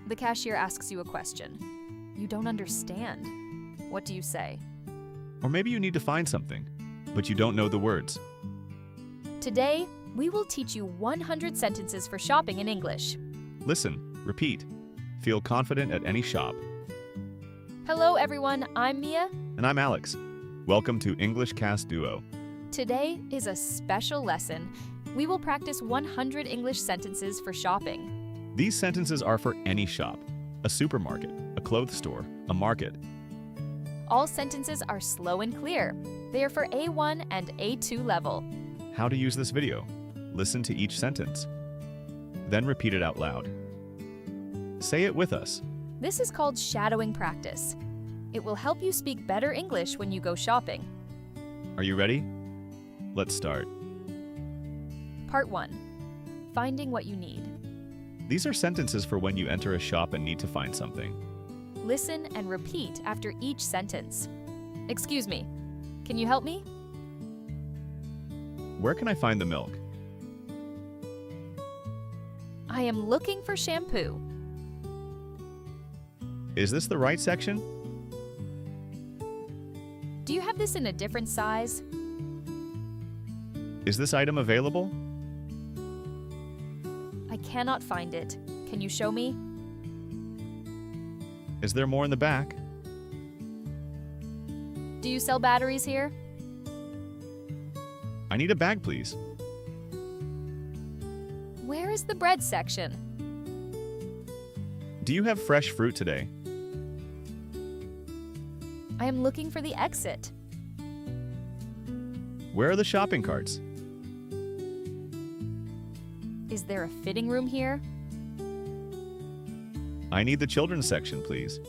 The cashier asks you a question. You don't understand. What do you say? Or maybe you need to find something, but you don't know the words. Today, we will teach you 100 sentences for shopping in English. Listen, repeat. Feel confident at any shop. Hello everyone, I'm Mia. And I'm Alex. Welcome to English Cast Duo. Today is a special lesson. We will practice 100 English sentences for shopping. These sentences are for any shop, a supermarket, a clothes store, a market. All sentences are slow and clear. They are for A1 and A2 level. How to use this video. Listen to each sentence. Then repeat it out loud. Say it with us. This is called shadowing practice. It will help you speak better English when you go shopping. Are you ready? Let's start. Part 1. Finding what you need. These are sentences for when you enter a shop and need to find something. Listen and repeat after each sentence. Excuse me, can you help me? Where can I find the milk? I am looking for shampoo. Is this the right section? Do you have this in a different size? Is this item available? I cannot find it. Can you show me? Is there more in the back? Do you sell batteries here? I need a bag, please. Where is the bread section? Do you have fresh fruit today? I am looking for the exit. Where are the shopping carts? Is there a fitting room here? I need the children's section, please.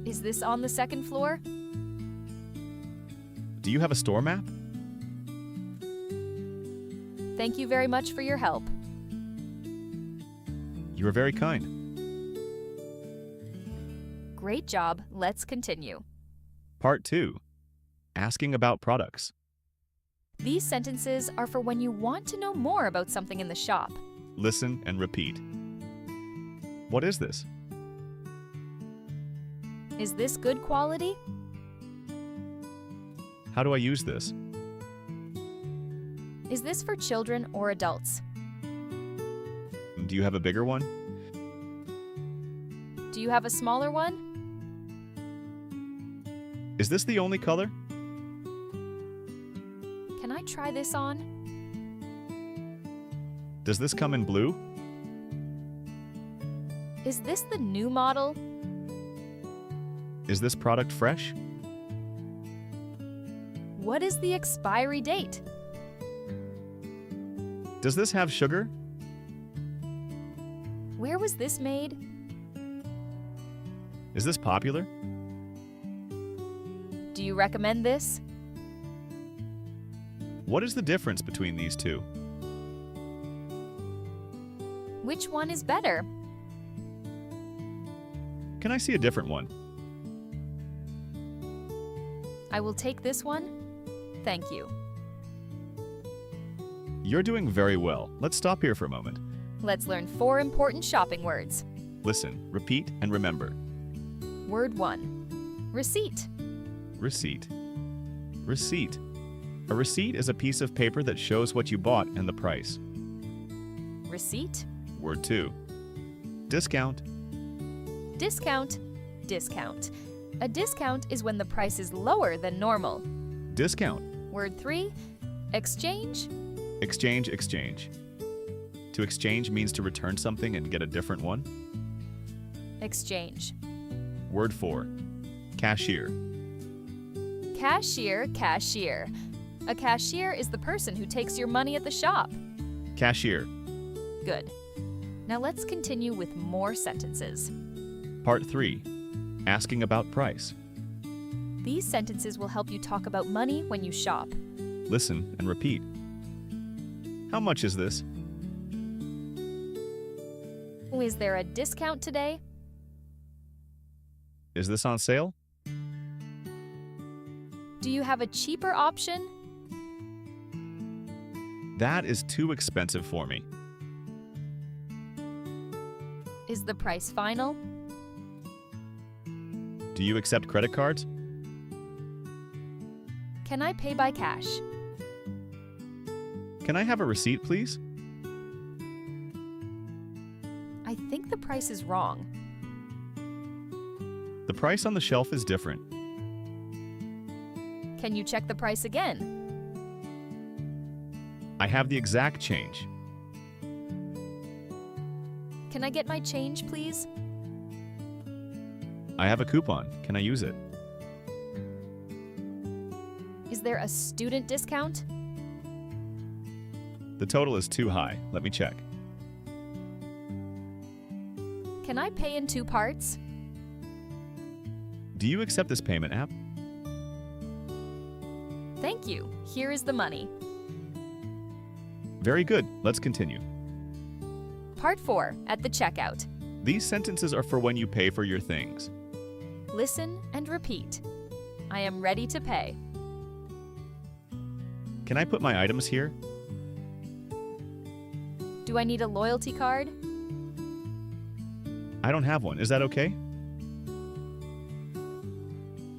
Is this on the second floor? Do you have a store map? Thank you very much for your help. You are very kind. Great job. Let's continue. Part 2. Asking about products. These sentences are for when you want to know more about something in the shop. Listen and repeat. What is this? Is this good quality? How do I use this? Is this for children or adults? Do you have a bigger one? Do you have a smaller one? Is this the only color? Can I try this on? Does this come in blue? Is this the new model? Is this product fresh? What is the expiry date? Does this have sugar? Where was this made? Is this popular? Do you recommend this? What is the difference between these two? Which one is better? Can I see a different one? I will take this one. Thank you. You're doing very well. Let's stop here for a moment. Let's learn 4 important shopping words. Listen, repeat, and remember. Word 1. Receipt. Receipt. Receipt. A receipt is a piece of paper that shows what you bought and the price. Receipt. Word 2. Discount. Discount. Discount. A discount is when the price is lower than normal. Discount. Word 3. Exchange. Exchange, exchange. To exchange means to return something and get a different one. Exchange. Word 4. Cashier. Cashier, cashier. A cashier is the person who takes your money at the shop. Cashier. Good. Now let's continue with more sentences. Part 3. Asking about price. These sentences will help you talk about money when you shop. Listen and repeat. How much is this? Is there a discount today? Is this on sale? Do you have a cheaper option? That is too expensive for me. Is the price final? Do you accept credit cards? Can I pay by cash? Can I have a receipt, please? I think the price is wrong. The price on the shelf is different. Can you check the price again? I have the exact change. Can I get my change, please? I have a coupon. Can I use it? Is there a student discount? The total is too high. Let me check. Can I pay in 2 parts? Do you accept this payment app? Thank you. Here is the money. Very good. Let's continue. Part 4, at the checkout. These sentences are for when you pay for your things. Listen and repeat. I am ready to pay. Can I put my items here? Do I need a loyalty card? I don't have one. Is that okay?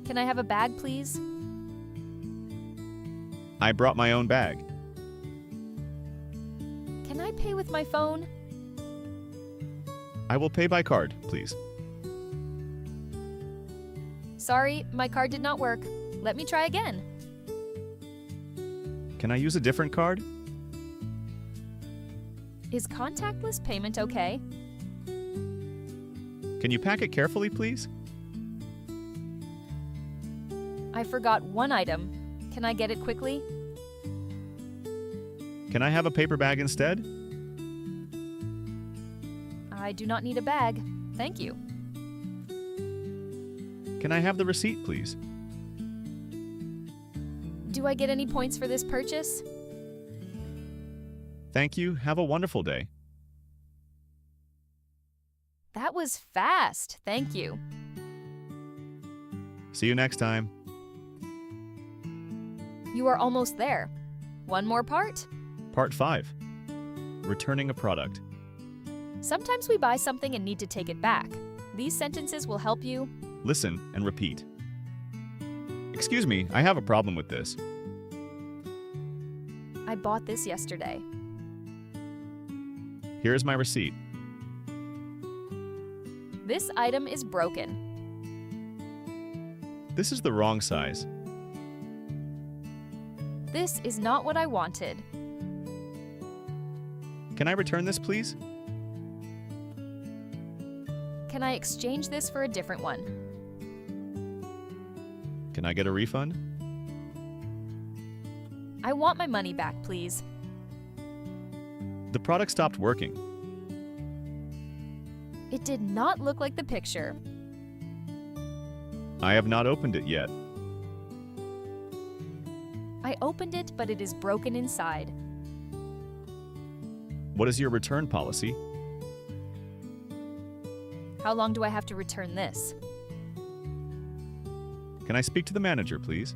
Can I have a bag, please? I brought my own bag. Can I pay with my phone? I will pay by card, please. Sorry, my card did not work. Let me try again. Can I use a different card? Is contactless payment okay? Can you pack it carefully, please? I forgot one item. Can I get it quickly? Can I have a paper bag instead? I do not need a bag. Thank you. Can I have the receipt, please? Do I get any points for this purchase? Thank you. Have a wonderful day. That was fast. Thank you. See you next time. You are almost there. One more part? Part 5. Returning a product. Sometimes we buy something and need to take it back. These sentences will help you. Listen and repeat. Excuse me, I have a problem with this. I bought this yesterday. Here is my receipt. This item is broken. This is the wrong size. This is not what I wanted. Can I return this, please? Can I exchange this for a different one? Can I get a refund? I want my money back, please. The product stopped working. It did not look like the picture. I have not opened it yet. I opened it, but it is broken inside. What is your return policy? How long do I have to return this? Can I speak to the manager, please?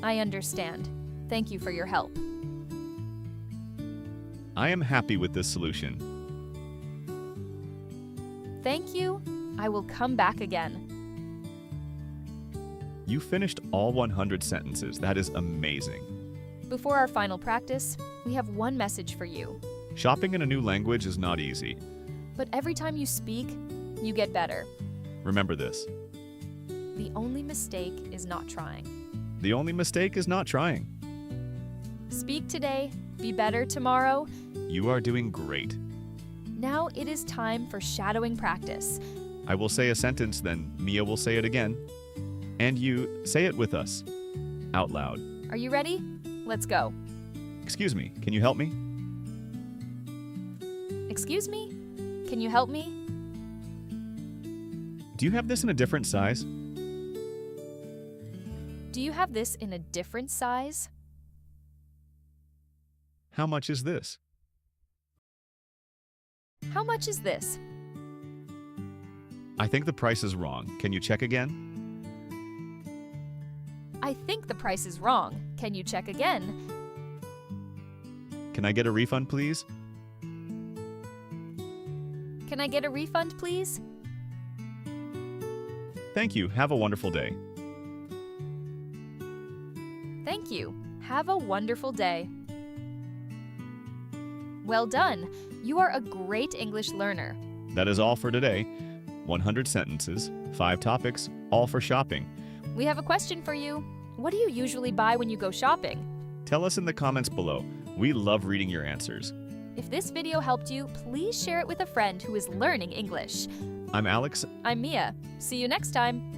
I understand. Thank you for your help. I am happy with this solution. Thank you. I will come back again. You finished all 100 sentences. That is amazing. Before our final practice, we have one message for you. Shopping in a new language is not easy. But every time you speak, you get better. Remember this. The only mistake is not trying. The only mistake is not trying. Speak today, be better tomorrow. You are doing great. Now it is time for shadowing practice. I will say a sentence, then Mia will say it again. And you say it with us, out loud. Are you ready? Let's go. Excuse me, can you help me? Excuse me? Can you help me? Do you have this in a different size? Do you have this in a different size? How much is this? How much is this? I think the price is wrong. Can you check again? I think the price is wrong. Can you check again? Can I get a refund, please? Can I get a refund, please? Thank you. Have a wonderful day. Thank you. Have a wonderful day. Well done. You are a great English learner. That is all for today. 100 sentences, 5 topics, all for shopping. We have a question for you. What do you usually buy when you go shopping? Tell us in the comments below. We love reading your answers. If this video helped you, please share it with a friend who is learning English. I'm Alex. I'm Mia. See you next time.